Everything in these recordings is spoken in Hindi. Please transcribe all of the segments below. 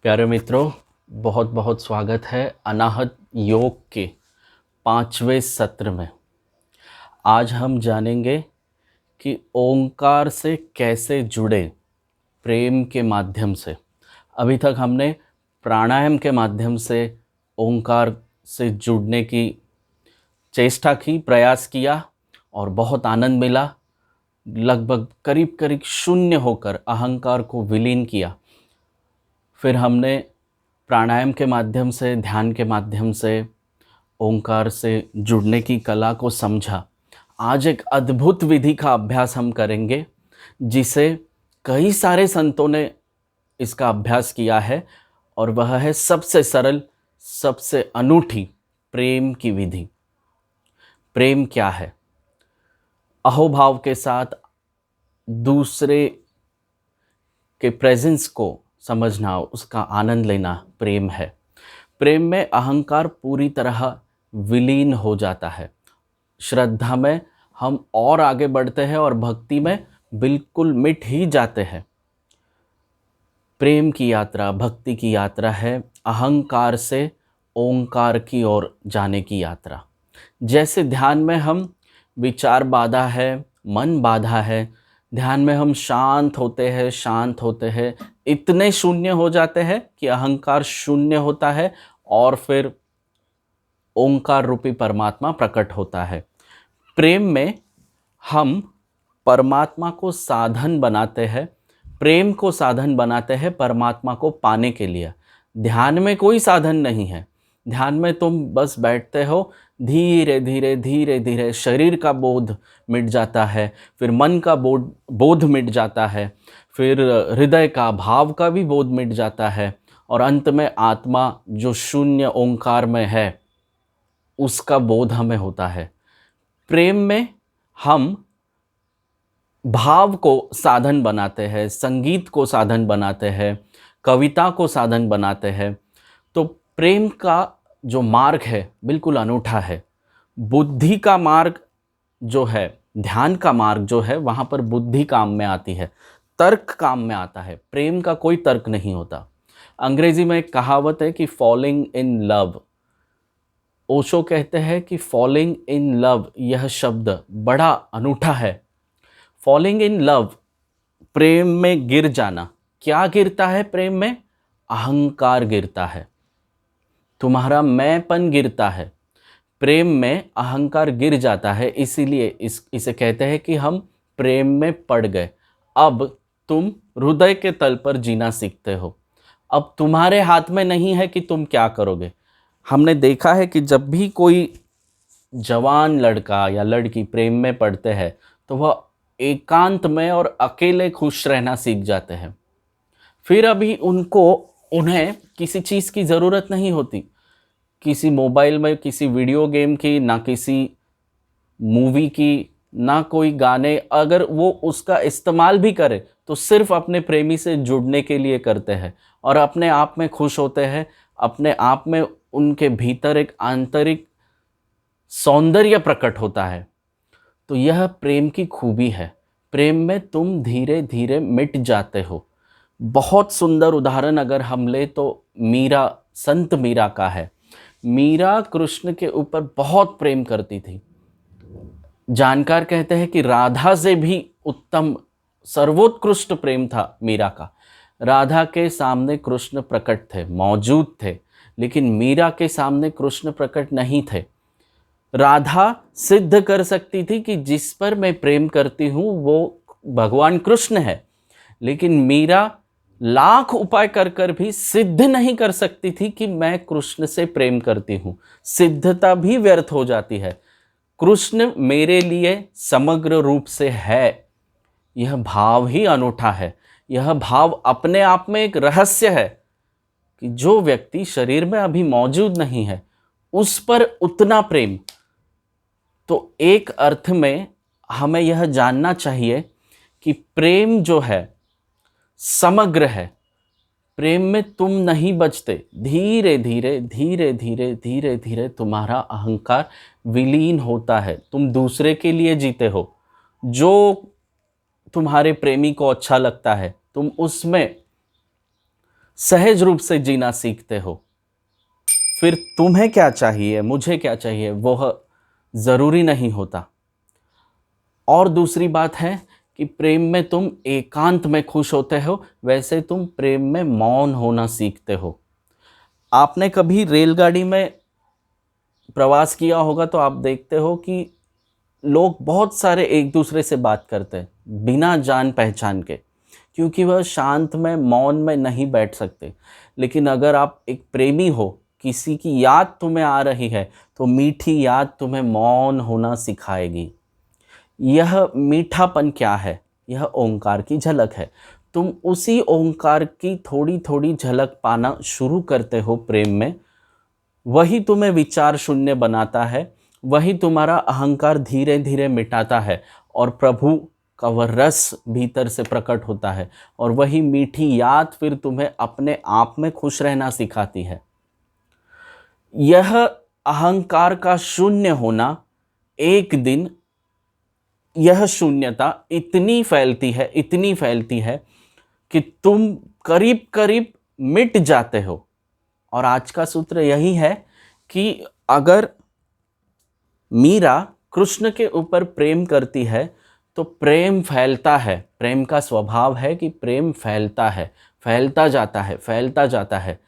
प्यारे मित्रों, बहुत बहुत स्वागत है अनाहत योग के 5वें सत्र में। आज हम जानेंगे कि ओंकार से कैसे जुड़े प्रेम के माध्यम से। अभी तक हमने प्राणायाम के माध्यम से ओंकार से जुड़ने की चेष्टा की, प्रयास किया और बहुत आनंद मिला। लगभग करीब करीब शून्य होकर अहंकार को विलीन किया। फिर हमने प्राणायाम के माध्यम से, ध्यान के माध्यम से ओंकार से जुड़ने की कला को समझा। आज एक अद्भुत विधि का अभ्यास हम करेंगे जिसे कई सारे संतों ने इसका अभ्यास किया है, और वह है सबसे सरल, सबसे अनूठी प्रेम की विधि। प्रेम क्या है? अहोभाव के साथ दूसरे के प्रेजेंस को समझना, उसका आनंद लेना प्रेम है। प्रेम में अहंकार पूरी तरह विलीन हो जाता है। श्रद्धा में हम और आगे बढ़ते हैं और भक्ति में बिल्कुल मिट ही जाते हैं। प्रेम की यात्रा, भक्ति की यात्रा है अहंकार से ओंकार की ओर जाने की यात्रा। जैसे ध्यान में हम विचार बाधा है, मन बाधा है, ध्यान में हम शांत होते हैं, इतने शून्य हो जाते हैं कि अहंकार शून्य होता है और फिर ओंकार रूपी परमात्मा प्रकट होता है। प्रेम में हम परमात्मा को साधन बनाते हैं, प्रेम को साधन बनाते हैं परमात्मा को पाने के लिए। ध्यान में कोई साधन नहीं है। ध्यान में तुम बस बैठते हो, धीरे धीरे शरीर का बोध मिट जाता है, फिर मन का बोध मिट जाता है, फिर हृदय का, भाव का भी बोध मिट जाता है, और अंत में आत्मा जो शून्य ओंकार में है उसका बोध हमें होता है। प्रेम में हम भाव को साधन बनाते हैं, संगीत को साधन बनाते हैं, कविता को साधन बनाते हैं। तो प्रेम का जो मार्ग है बिल्कुल अनूठा है। बुद्धि का मार्ग जो है, ध्यान का मार्ग जो है, वहाँ पर बुद्धि काम में आती है, तर्क काम में आता है। प्रेम का कोई तर्क नहीं होता। अंग्रेजी में एक कहावत है कि फॉलिंग इन लव। ओशो कहते हैं कि फॉलिंग इन लव यह शब्द बड़ा अनूठा है। फॉलिंग इन लव, प्रेम में गिर जाना। क्या गिरता है प्रेम में? अहंकार गिरता है, तुम्हारा मैंपन गिरता है। प्रेम में अहंकार गिर जाता है, इसीलिए इसे कहते हैं कि हम प्रेम में पड़ गए। अब तुम हृदय के तल पर जीना सीखते हो। अब तुम्हारे हाथ में नहीं है कि तुम क्या करोगे। हमने देखा है कि जब भी कोई जवान लड़का या लड़की प्रेम में पड़ते हैं तो वह एकांत में और अकेले खुश रहना सीख जाते हैं। फिर अभी उन्हें किसी चीज़ की ज़रूरत नहीं होती, किसी मोबाइल में किसी वीडियो गेम की, ना किसी मूवी की, ना कोई गाने। अगर वो उसका इस्तेमाल भी करे तो सिर्फ अपने प्रेमी से जुड़ने के लिए करते हैं और अपने आप में खुश होते हैं। अपने आप में उनके भीतर एक आंतरिक सौंदर्य प्रकट होता है। तो यह प्रेम की खूबी है। प्रेम में तुम धीरे धीरे मिट जाते हो। बहुत सुंदर उदाहरण अगर हम ले तो मीरा, संत मीरा का है। मीरा कृष्ण के ऊपर बहुत प्रेम करती थी। जानकार कहते हैं कि राधा से भी उत्तम, सर्वोत्कृष्ट प्रेम था मीरा का। राधा के सामने कृष्ण प्रकट थे, मौजूद थे, लेकिन मीरा के सामने कृष्ण प्रकट नहीं थे। राधा सिद्ध कर सकती थी कि जिस पर मैं प्रेम करती हूँ वो भगवान कृष्ण है, लेकिन मीरा लाख उपाय कर कर भी सिद्ध नहीं कर सकती थी कि मैं कृष्ण से प्रेम करती हूँ। सिद्धता भी व्यर्थ हो जाती है। कृष्ण मेरे लिए समग्र रूप से है, यह भाव ही अनूठा है। यह भाव अपने आप में एक रहस्य है कि जो व्यक्ति शरीर में अभी मौजूद नहीं है उस पर उतना प्रेम। तो एक अर्थ में हमें यह जानना चाहिए कि प्रेम जो है समग्र है। प्रेम में तुम नहीं बचते। धीरे धीरे तुम्हारा अहंकार विलीन होता है। तुम दूसरे के लिए जीते हो। जो तुम्हारे प्रेमी को अच्छा लगता है तुम उसमें सहज रूप से जीना सीखते हो, फिर तुम्हें क्या चाहिए, मुझे क्या चाहिए, वह ज़रूरी नहीं होता। और दूसरी बात है कि प्रेम में तुम एकांत में खुश होते हो, वैसे तुम प्रेम में मौन होना सीखते हो। आपने कभी रेलगाड़ी में प्रवास किया होगा तो आप देखते हो कि लोग बहुत सारे एक दूसरे से बात करते हैं बिना जान पहचान के, क्योंकि वह शांत में मौन में नहीं बैठ सकते। लेकिन अगर आप एक प्रेमी हो, किसी की याद तुम्हें आ रही है, तो मीठी याद तुम्हें मौन होना सिखाएगी। यह मीठापन क्या है? यह ओंकार की झलक है। तुम उसी ओंकार की थोड़ी थोड़ी झलक पाना शुरू करते हो प्रेम में। वही तुम्हें विचार शून्य बनाता है, वही तुम्हारा अहंकार धीरे धीरे मिटाता है, और प्रभु का वह रस भीतर से प्रकट होता है, और वही मीठी याद फिर तुम्हें अपने आप में खुश रहना सिखाती है। यह अहंकार का शून्य होना, एक दिन यह शून्यता इतनी फैलती है, इतनी फैलती है कि तुम करीब करीब मिट जाते हो। और आज का सूत्र यही है कि अगर मीरा कृष्ण के ऊपर प्रेम करती है तो प्रेम फैलता है। प्रेम का स्वभाव है कि प्रेम फैलता है, फैलता जाता है, फैलता जाता है,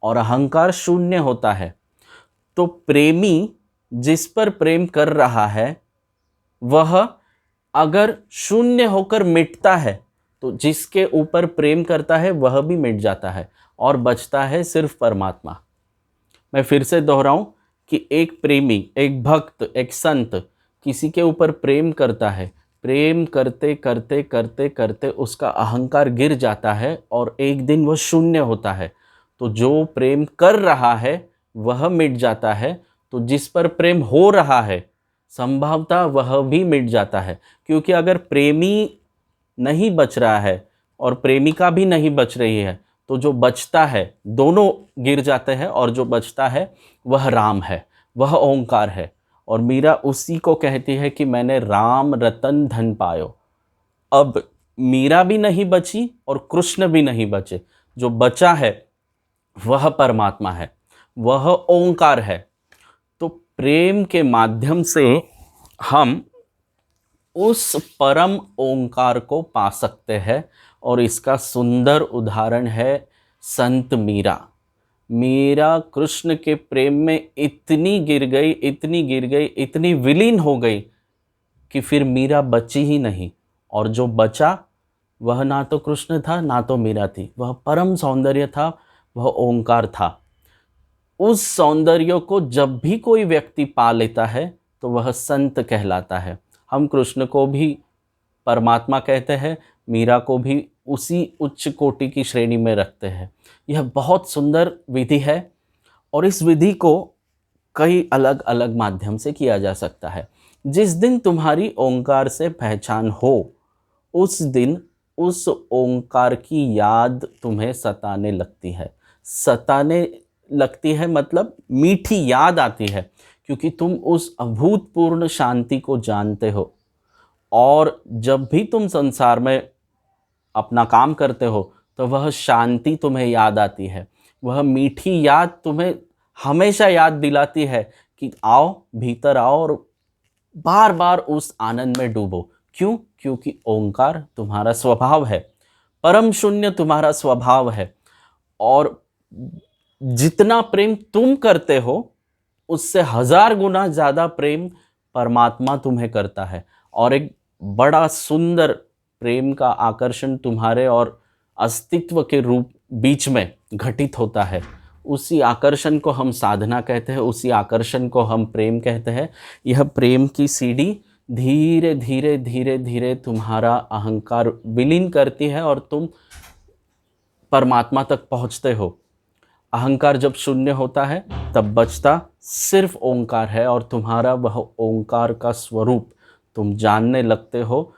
और अहंकार शून्य होता है। तो प्रेमी जिस पर प्रेम कर रहा है वह अगर शून्य होकर मिटता है तो जिसके ऊपर प्रेम करता है वह भी मिट जाता है, और बचता है सिर्फ परमात्मा। मैं फिर से दोहराऊं कि एक प्रेमी, एक भक्त, एक संत किसी के ऊपर प्रेम करता है, प्रेम करते करते करते करते उसका अहंकार गिर जाता है और एक दिन वह शून्य होता है। तो जो प्रेम कर रहा है वह मिट जाता है, तो जिस पर प्रेम हो रहा है संभवतः वह भी मिट जाता है। क्योंकि अगर प्रेमी नहीं बच रहा है और प्रेमिका भी नहीं बच रही है, तो जो बचता है, दोनों गिर जाते हैं, और जो बचता है वह राम है, वह ओंकार है। और मीरा उसी को कहती है कि मैंने राम रतन धन पायो। अब मीरा भी नहीं बची और कृष्ण भी नहीं बचे, जो बचा है वह परमात्मा है, वह ओंकार है। तो प्रेम के माध्यम से हम उस परम ओंकार को पा सकते हैं, और इसका सुंदर उदाहरण है संत मीरा। मीरा कृष्ण के प्रेम में इतनी गिर गई, इतनी गिर गई, इतनी विलीन हो गई कि फिर मीरा बची ही नहीं। और जो बचा वह ना तो कृष्ण था ना तो मीरा थी, वह परम सौंदर्य था, वह ओंकार था। उस सौंदर्य को जब भी कोई व्यक्ति पा लेता है तो वह संत कहलाता है। हम कृष्ण को भी परमात्मा कहते हैं, मीरा को भी उसी उच्च कोटि की श्रेणी में रखते हैं। यह बहुत सुंदर विधि है, और इस विधि को कई अलग अलग माध्यम से किया जा सकता है। जिस दिन तुम्हारी ओंकार से पहचान हो, उस दिन उस ओंकार की याद तुम्हें सताने लगती है। सताने लगती है मतलब मीठी याद आती है, क्योंकि तुम उस अभूतपूर्ण शांति को जानते हो। और जब भी तुम संसार में अपना काम करते हो तो वह शांति तुम्हें याद आती है, वह मीठी याद तुम्हें हमेशा याद दिलाती है कि आओ, भीतर आओ, और बार बार उस आनंद में डूबो। क्यों? क्योंकि ओंकार तुम्हारा स्वभाव है, परम शून्य तुम्हारा स्वभाव है। और जितना प्रेम तुम करते हो उससे 1000 गुना ज़्यादा प्रेम परमात्मा तुम्हें करता है, और एक बड़ा सुंदर प्रेम का आकर्षण तुम्हारे और अस्तित्व के रूप बीच में घटित होता है। उसी आकर्षण को हम साधना कहते हैं, उसी आकर्षण को हम प्रेम कहते हैं। यह प्रेम की सीढ़ी धीरे धीरे धीरे धीरे तुम्हारा अहंकार विलीन करती है और तुम परमात्मा तक पहुँचते हो। अहंकार जब शून्य होता है तब बचता सिर्फ ओंकार है, और तुम्हारा वह ओंकार का स्वरूप तुम जानने लगते हो,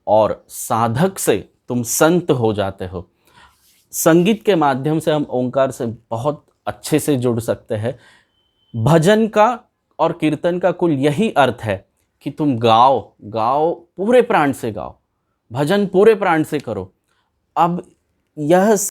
और साधक से तुम संत हो जाते हो। संगीत के माध्यम से हम ओंकार से बहुत अच्छे से जुड़ सकते हैं। भजन का और कीर्तन का कुल यही अर्थ है कि तुम गाओ, गाओ, पूरे प्राण से गाओ, भजन पूरे प्राण से करो। अब यह